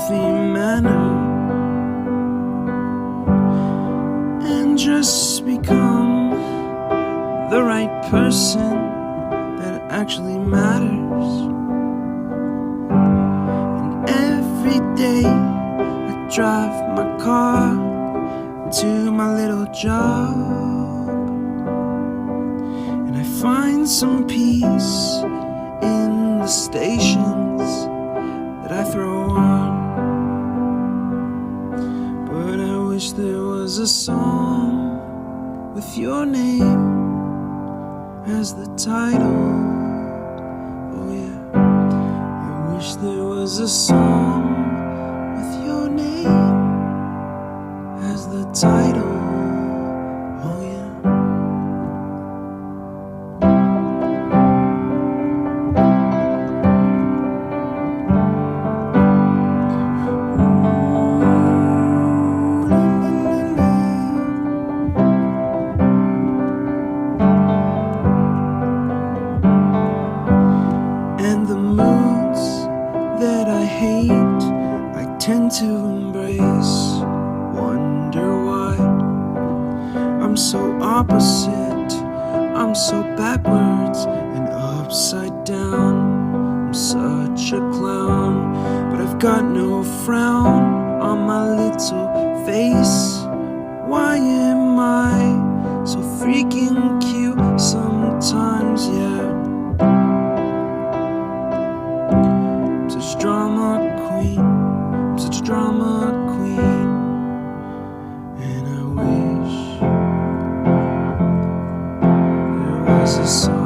healthy manner and just become the right person that actually matters. And every day I drive my car to my little job, and I find some peace in the stations that I throw on. But I wish there was a song with your name as the title. Oh yeah, I wish there was a song with your name as the title. Oh yeah. And the moods that I hate, I tend to embrace. Wonder why I'm so opposite, I'm so backwards and upside down. I'm such a clown, but I've got no frown on my little face. Why am I so freaking cute sometimes, yeah? I'm such a drama queen, I'm such a drama queen. And I wish there was a song